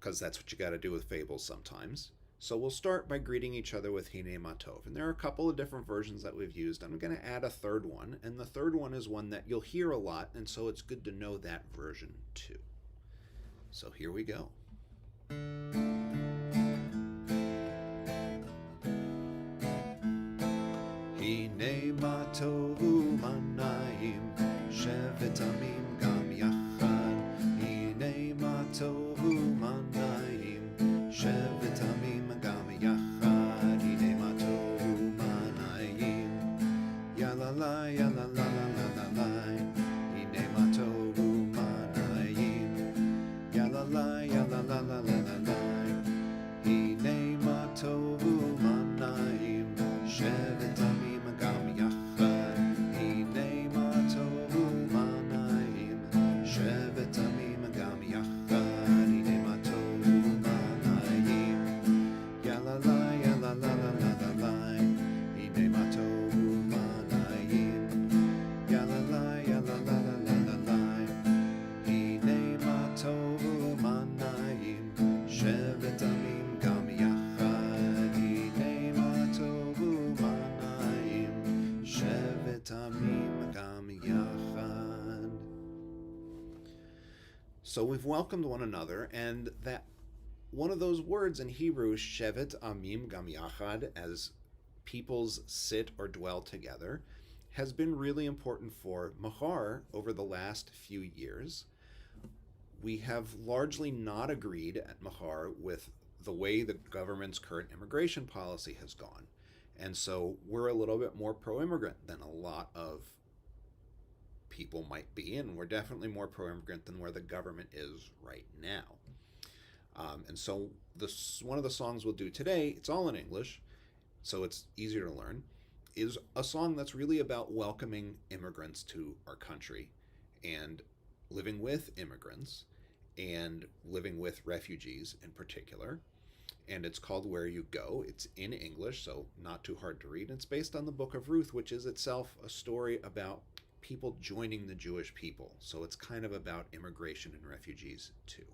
because that's what you got to do with fables sometimes. So we'll start by greeting each other with Hine Matov. And there are a couple of different versions that we've used. I'm going to add a third one, and the third one is one that you'll hear a lot, and so it's good to know that version too. So here we go. Hine Matov Manayim Shevet Amim Gam Yachad. Hine Matov Manayim Shevet Amim Gam Yachad. Hine Matov Manayim Yalala Yalala Lalala. Hine Matov Manayim Yalala Yalala Lalala. Hine Matov Manayim Shevet Amim Gam Yachad. Hine Matov Manayim Shevet Amim Gam Yachad. Hine Matov Manayim Yalala Yalala Lalala. Hine Matov Manayim Yalala Yalala Lalala. Hine Matov Manayim Shevet Amim Gam Yachad. Hine Matov Manayim Shevet Amim Gam Yachad. So we've welcomed one another, and that one of those words in Hebrew, Shevet Amim Gam Yachad, as peoples sit or dwell together, has been really important for Mahar over the last few years. We have largely not agreed at Mahar with the way the government's current immigration policy has gone. And so we're a little bit more pro-immigrant than a lot of people might be, and we're definitely more pro-immigrant than where the government is right now. And so one of the songs we'll do today, it's all in English, so it's easier to learn, is a song that's really about welcoming immigrants to our country and living with immigrants and living with refugees in particular. And it's called Where You Go. It's in English, so not too hard to read. And it's based on the book of Ruth, which is itself a story about people joining the Jewish people. So it's kind of about immigration and refugees too.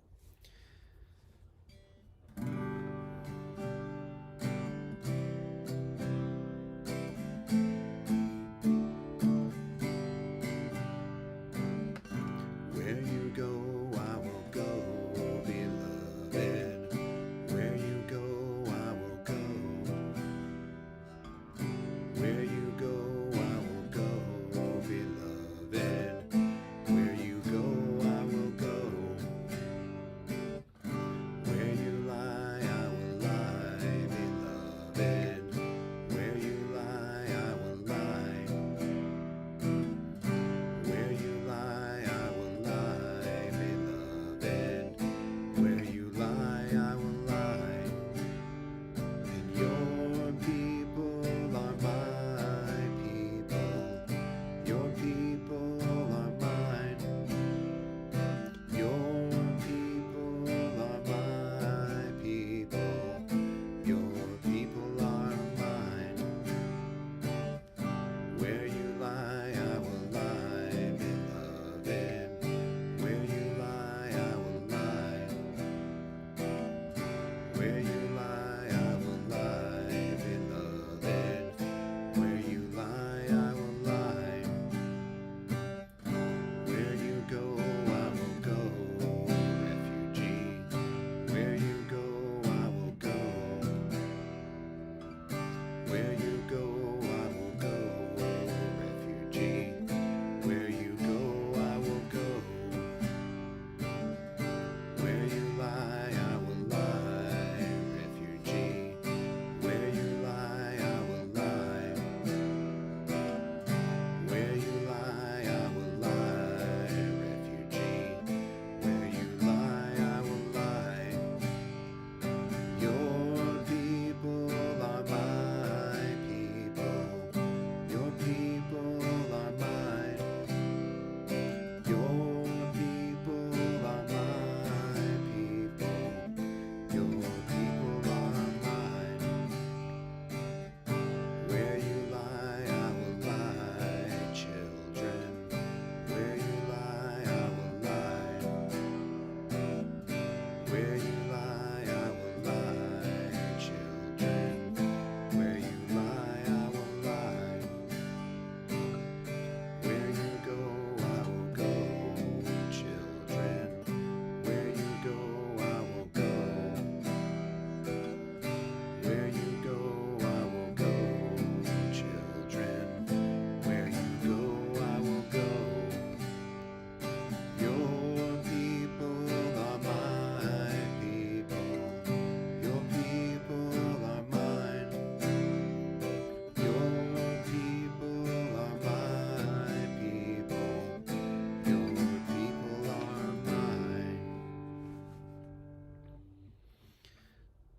Where you go, I will go, beloved. Where you go, I will go. Where you go, I will go, beloved. Where you go, I will go.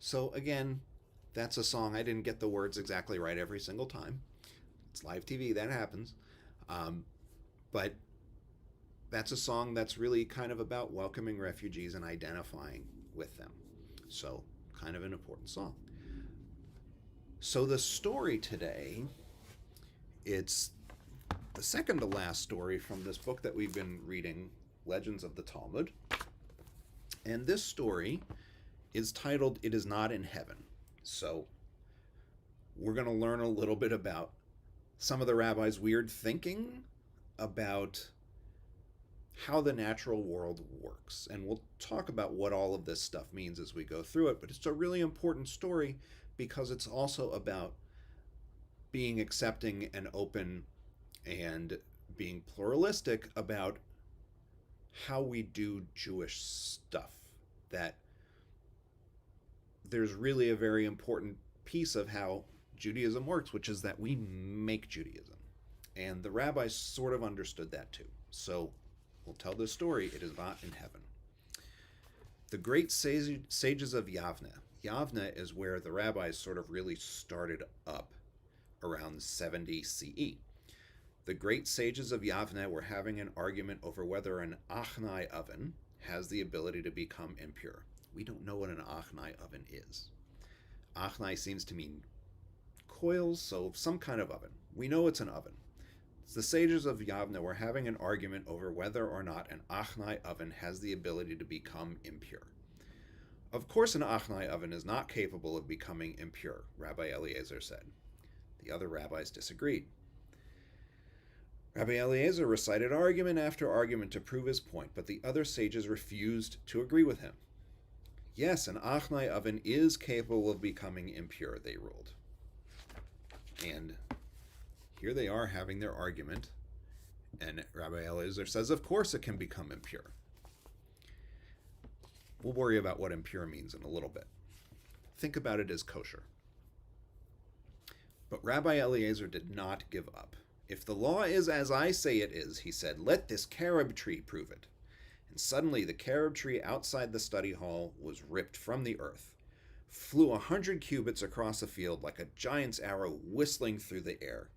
So again, that's a song. I didn't get the words exactly right every single time. It's live TV, that happens. Um, but that's a song that's really kind of about welcoming refugees and identifying with them. So, kind of an important song. So, the story today, it's the second to last story from this book that we've been reading, Legends of the Talmud. And this story is titled It Is Not in Heaven. So, we're going to learn a little bit about some of the rabbi's weird thinking about how the natural world works. And we'll talk about what all of this stuff means as we go through it. But it's a really important story because it's also about being accepting and open and being pluralistic about how we do Jewish stuff. That there's really a very important piece of how Judaism works, which is that we make Judaism. And the rabbis sort of understood that too. So we'll tell this story. It is not in heaven. The great sages of Yavne. Yavne is where the rabbis sort of really started up around 70 CE. The great sages of Yavne were having an argument over whether an Achnai oven has the ability to become impure. We don't know what an Achnai oven is. Achnai seems to mean coils, so some kind of oven. We know it's an oven. The sages of Yavne were having an argument over whether or not an Achnai oven has the ability to become impure. Of course, an Achnai oven is not capable of becoming impure, Rabbi Eliezer said. The other rabbis disagreed. Rabbi Eliezer recited argument after argument to prove his point, but the other sages refused to agree with him. Yes, an Achnai oven is capable of becoming impure, they ruled. And here they are having their argument, and Rabbi Eliezer says, of course it can become impure. We'll worry about what impure means in a little bit. Think about it as kosher. But Rabbi Eliezer did not give up. If the law is as I say it is, he said, let this carob tree prove it. And suddenly the carob tree outside the study hall was ripped from the earth, flew 100 cubits across a field like a giant's arrow whistling through the air.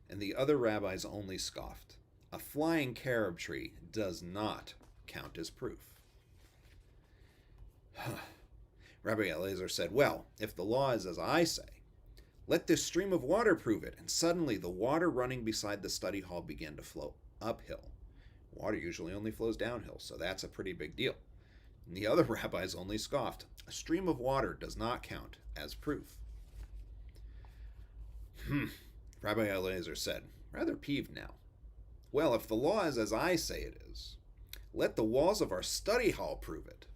And the other rabbis only scoffed. A flying carob tree does not count as proof. Rabbi Eliezer said, well, if the law is as I say, let this stream of water prove it. And suddenly the water running beside the study hall began to flow uphill. Water usually only flows downhill, so that's a pretty big deal. And the other rabbis only scoffed. A stream of water does not count as proof. Rabbi Eliezer said, rather peeved now. Well, if the law is as I say it is, let the walls of our study hall prove it.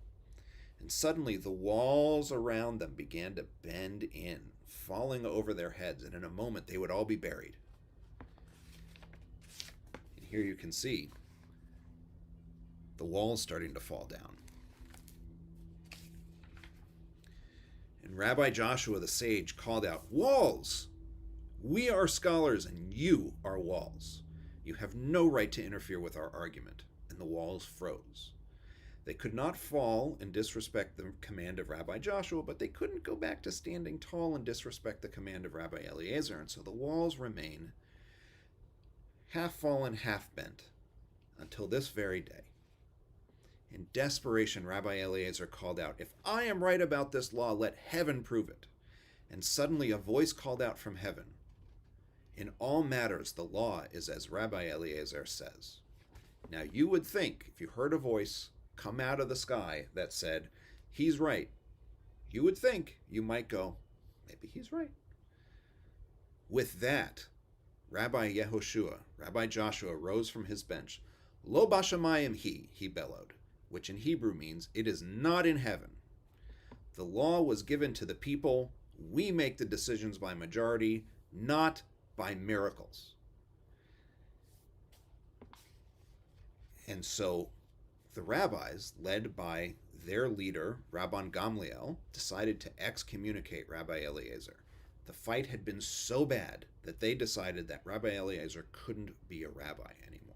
And suddenly the walls around them began to bend in, falling over their heads, and in a moment they would all be buried. And here you can see the walls starting to fall down. And Rabbi Joshua the sage called out, walls! We are scholars and you are walls. You have no right to interfere with our argument. And the walls froze. They could not fall and disrespect the command of Rabbi Joshua, but they couldn't go back to standing tall and disrespect the command of Rabbi Eliezer, and so the walls remain half fallen, half bent, until this very day. In desperation, Rabbi Eliezer called out, if I am right about this law, let heaven prove it. And suddenly a voice called out from heaven, in all matters the law is as Rabbi Eliezer says. Now you would think, if you heard a voice come out of the sky that said, he's right, you would think, you might go, maybe he's right. With that, Rabbi Yehoshua, Rabbi Joshua, rose from his bench. Lo bashamayim he bellowed, which in Hebrew means, it is not in heaven. The law was given to the people. We make the decisions by majority, not by miracles. And so the rabbis, led by their leader, Rabban Gamliel, decided to excommunicate Rabbi Eliezer. The fight had been so bad that they decided that Rabbi Eliezer couldn't be a rabbi anymore.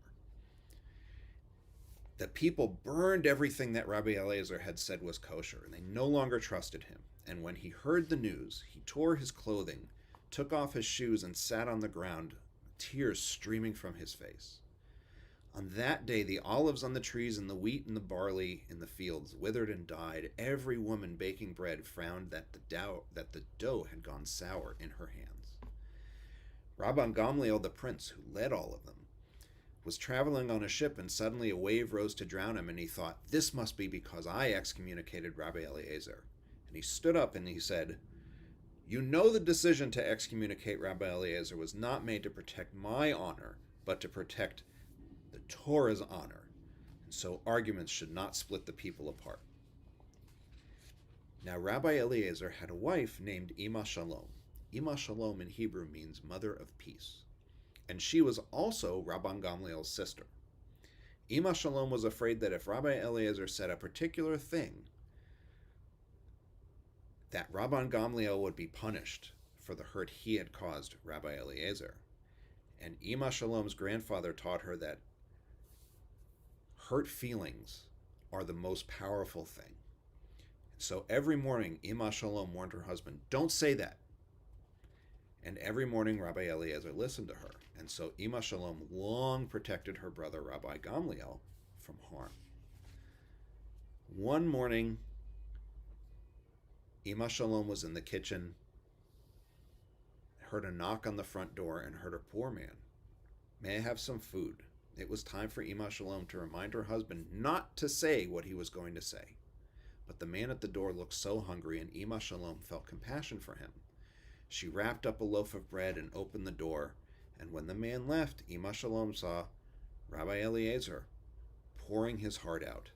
The people burned everything that Rabbi Eliezer had said was kosher, and they no longer trusted him. and when he heard the news, he tore his clothing, took off his shoes, and sat on the ground, tears streaming from his face. On that day, the olives on the trees and the wheat and the barley in the fields withered and died. Every woman baking bread found that the dough had gone sour in her hands. Rabban Gamliel, the prince who led all of them, was traveling on a ship, and suddenly a wave rose to drown him, and he thought, "This must be because I excommunicated Rabbi Eliezer." And he stood up and he said, "You know the decision to excommunicate Rabbi Eliezer was not made to protect my honor, but to protect the Torah's honor. And so arguments should not split the people apart." Now Rabbi Eliezer had a wife named Ima Shalom. Ima Shalom in Hebrew means mother of peace. And she was also Rabban Gamliel's sister. Ima Shalom was afraid that if Rabbi Eliezer said a particular thing, that Rabban Gamliel would be punished for the hurt he had caused Rabbi Eliezer. And Ima Shalom's grandfather taught her that hurt feelings are the most powerful thing. So every morning, Ima Shalom warned her husband, "Don't say that." And every morning, Rabbi Eliezer listened to her. And so Ima Shalom long protected her brother, Rabbi Gamliel, from harm. One morning, Ima Shalom was in the kitchen, heard a knock on the front door, and heard a poor man, "May I have some food?" It was time for Ima Shalom to remind her husband not to say what he was going to say. But the man at the door looked so hungry, and Ima Shalom felt compassion for him. She wrapped up a loaf of bread and opened the door, and when the man left, Ima Shalom saw Rabbi Eliezer pouring his heart out.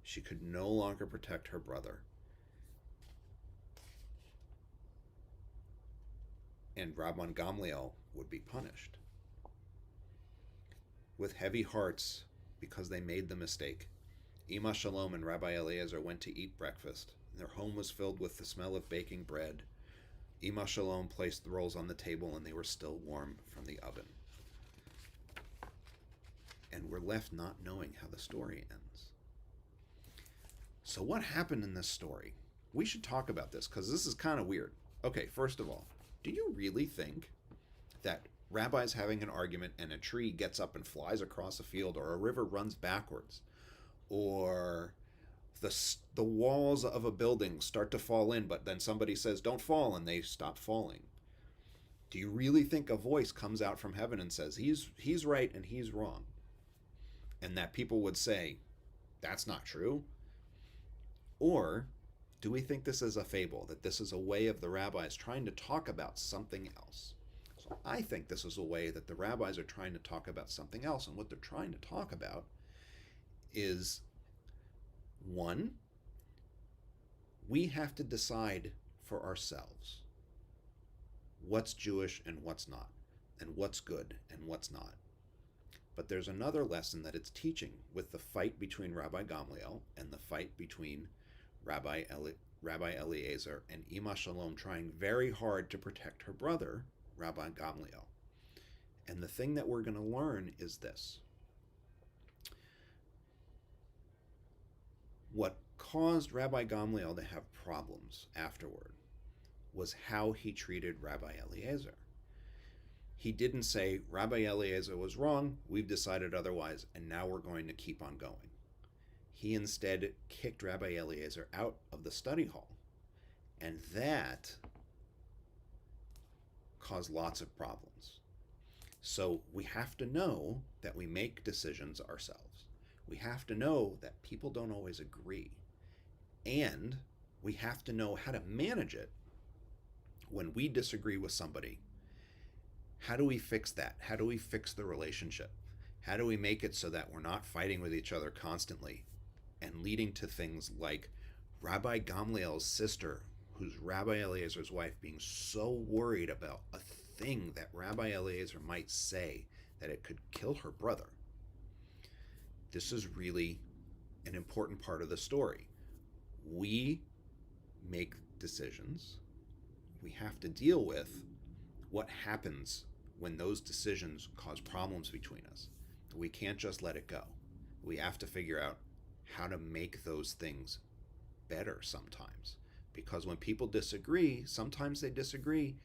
She could no longer protect her brother. And Rabban Gamliel would be punished. With heavy hearts, because they made the mistake, Ima Shalom and Rabbi Eliezer went to eat breakfast. Their home was filled with the smell of baking bread. Ima Shalom placed the rolls on the table, and they were still warm from the oven. And we're left not knowing how the story ends. So what happened in this story? We should talk about this, because this is kind of weird. Okay, first of all, do you really think that rabbis having an argument and a tree gets up and flies across a field, or a river runs backwards, or the walls of a building start to fall in, but then somebody says, "Don't fall," and they stop falling? Do you really think a voice comes out from heaven and says, he's right and he's wrong? And that people would say, "That's not true"? Or do we think this is a fable, that this is a way of the rabbis trying to talk about something else? So I think this is a way that the rabbis are trying to talk about something else, and what they're trying to talk about is, one, we have to decide for ourselves what's Jewish and what's not, and what's good and what's not. But there's another lesson that it's teaching with the fight between Rabbi Gamliel and the fight between Rabbi Eliezer and Ima Shalom, trying very hard to protect her brother, Rabbi Gamliel. And the thing that we're going to learn is this. What caused Rabbi Gamliel to have problems afterward was how he treated Rabbi Eliezer. He didn't say, "Rabbi Eliezer was wrong, we've decided otherwise, and now we're going to keep on going." He instead kicked Rabbi Eliezer out of the study hall. And that caused lots of problems. So we have to know that we make decisions ourselves. We have to know that people don't always agree. And we have to know how to manage it when we disagree with somebody. How do we fix that? How do we fix the relationship? How do we make it so that we're not fighting with each other constantly and leading to things like Rabbi Gamliel's sister, who's Rabbi Eliezer's wife, being so worried about a thing that Rabbi Eliezer might say that it could kill her brother? This is really an important part of the story. We make decisions. We have to deal with what happens when those decisions cause problems between us. We can't just let it go. We have to figure out how to make those things better sometimes. because when people disagree, sometimes they disagree,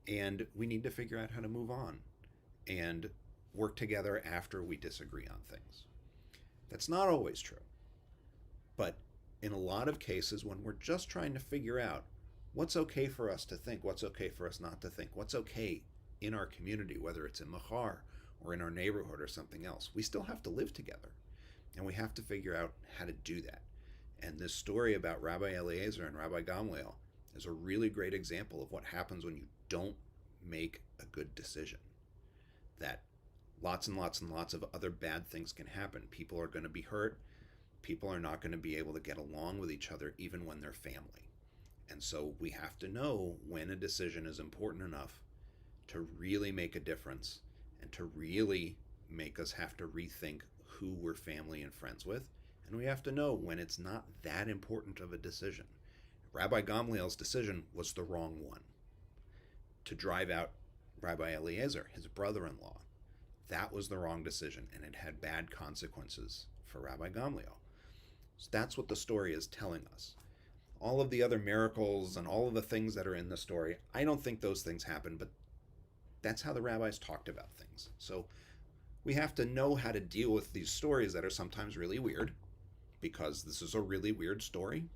and we need to figure out how to move on and work together after we disagree on things. That's not always true, but in a lot of cases, when we're just trying to figure out what's okay for us to think, what's okay for us not to think, what's okay in our community, whether it's in Machar or in our neighborhood or something else, we still have to live together, and we have to figure out how to do that. And this story about Rabbi Eliezer and Rabbi Gamliel is a really great example of what happens when you don't make a good decision. That lots and lots and lots of other bad things can happen. People are going to be hurt. People are not going to be able to get along with each other even when they're family. And so we have to know when a decision is important enough to really make a difference and to really make us have to rethink who we're family and friends with. And we have to know when it's not that important of a decision. Rabbi Gamliel's decision was the wrong one. To drive out Rabbi Eliezer, his brother-in-law, that was the wrong decision, and it had bad consequences for Rabbi Gamliel. So that's what the story is telling us. All of the other miracles and all of the things that are in the story, I don't think those things happen, but that's how the rabbis talked about things. So we have to know how to deal with these stories that are sometimes really weird, because this is a really weird story.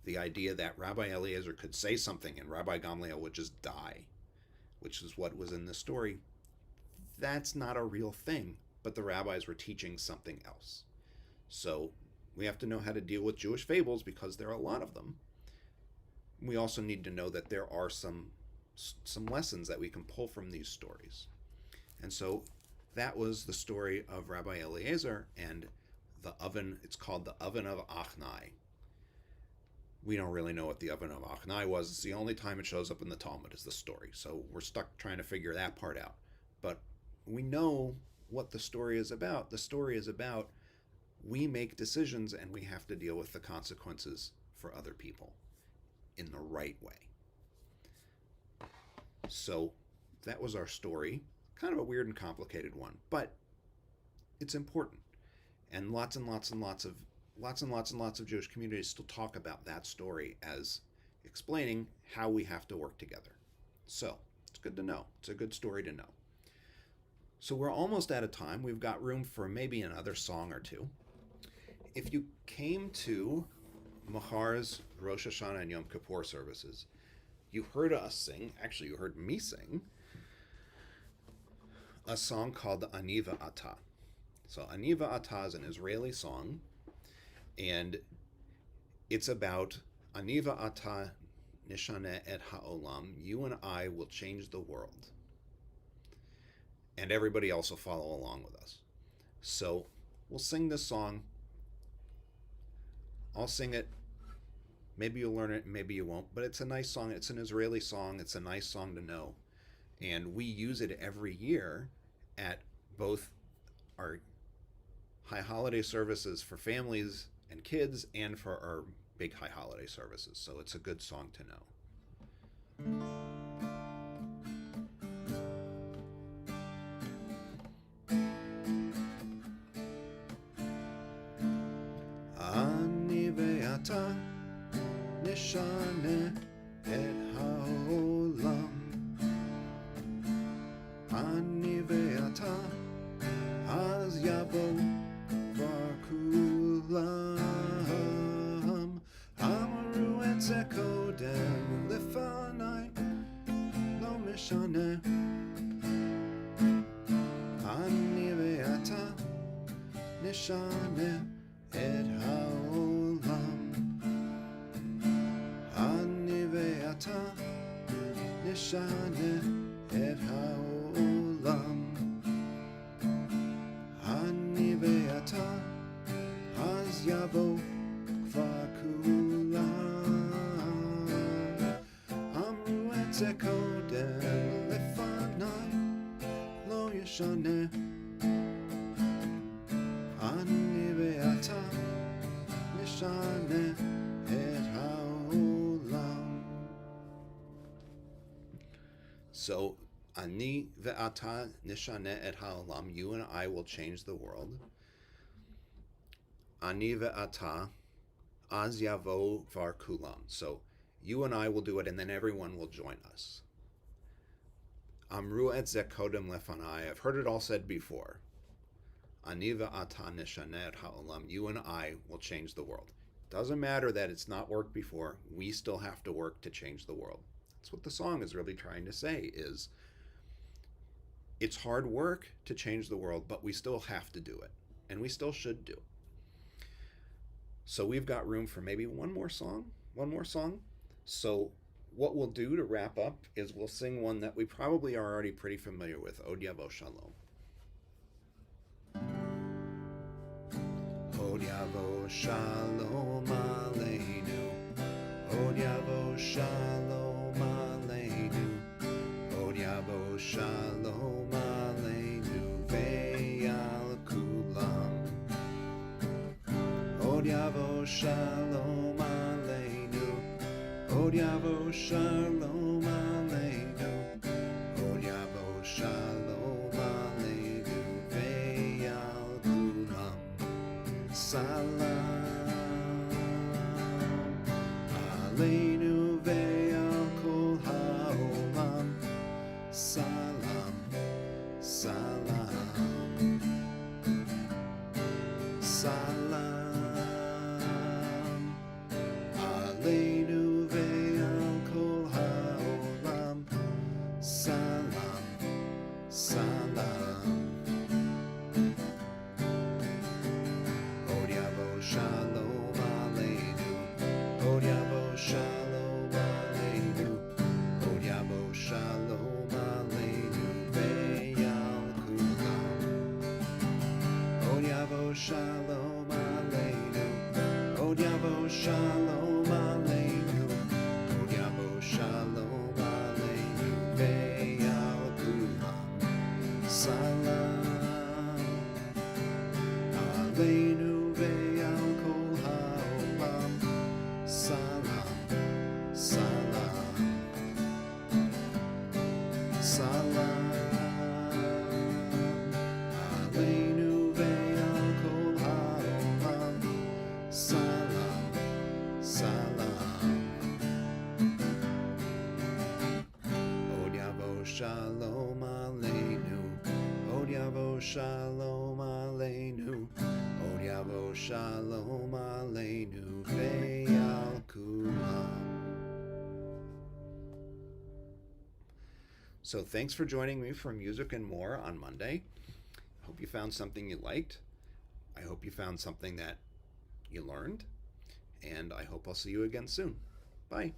The idea that Rabbi Eliezer could say something and Rabbi Gamliel would just die, which is what was in the story, that's not a real thing, but the rabbis were teaching something else. So we have to know how to deal with Jewish fables, because there are a lot of them. We also need to know that there are some lessons that we can pull from these stories. And so that was the story of Rabbi Eliezer and the oven. It's called the oven of Achnai. We don't really know what the oven of Achnai was. It's the only time it shows up in the Talmud is the story. So we're stuck trying to figure that part out. But we know what the story is about. The story is about we make decisions and we have to deal with the consequences for other people in the right way. So that was our story. Kind of a weird and complicated one, but it's important. And lots and lots of Jewish communities still talk about that story as explaining how we have to work together. So it's good to know. It's a good story to know. So we're almost out of time. We've got room for maybe another song or two. If you came to Machar's Rosh Hashanah and Yom Kippur services, you heard us sing, actually you heard me sing, a song called Ani Ve'ata. So Ani Ve'ata is an Israeli song, and it's about Ani Ve'ata Nishaneh et ha'olam, you and I will change the world. And everybody else will follow along with us. So we'll sing this song. I'll sing it. Maybe you'll learn it, maybe you won't, but it's a nice song. It's an Israeli song. It's a nice song to know. And we use it every year at both our high holiday services for families and kids and for our big high holiday services. So it's a good song to know. Ani ve'ata nishaneh et ha'olam. Ani ve'ata az yavo var kulam. Amru et ze kodem lefanai lo mishaneh. Ani ve'ata nishaneh et ha'olam. Ani ve'ata nishaneh et ha'olam. Ani ve'ata az yavo kvar kulam. Amru et ze kodem lefanai lo yishaneh. Ani ve'ata nishaneh et ha'olam. So, Ani ve'ata nishaneh et ha'olam, you and I will change the world. Ani ve'ata az yavo var kulam. So, You and I will do it, and then everyone will join us. Amru et ze kodem lefanai. I've heard it all said before. Ani ve'ata neshaneh et ha'olam. You and I will change the world. Doesn't matter that it's not worked before. We still have to work to change the world. That's what the song is really trying to say, is it's hard work to change the world, but we still have to do it. And we still should do it. So we've got room for maybe one more song. So what we'll do to wrap up is we'll sing one that we probably are already pretty familiar with, Od Yavo Shalom. Od Yavo Shalom Aleinu. Od Yavo Shalom Aleinu. Od Yavo Shalom Aleinu Ve'al Kulam. Od Yavo Shalom Aleinu. Od Yavo Shalom Aleinu. Od Yavo Shalom Aleinu Ve'al Kulam. Salam Aleinu Ve'al Kol Ha'olam. Salam, salam, salam Aleinu Ve'al Kol Ha'olam. Salam, salam. Od Yavo Shalom Aleinu. Od Yavo Shalom Aleinu. Od Yavo Shalom Aleinu Ve'al Kulam. Od Yavo Shalom Aleinu. Od Yavo Shalom Aleinu. Od Yavo Shalom Aleinu Ve'al Kulam. Salam Aleinu Ve'al Kol Ha'olam. Salam, salam, salam Aleinu Ve'al Kol Ha'olam. Salam, salam. Od Yavo Shalom Aleinu. Od Yavo Shalom Aleinu. Od Yavo Shalom Aleinu Ve'al Kulam. So thanks for joining me for Music and More on Monday. I hope you found something you liked. I hope you found something that you learned. And I hope I'll see you again soon. Bye.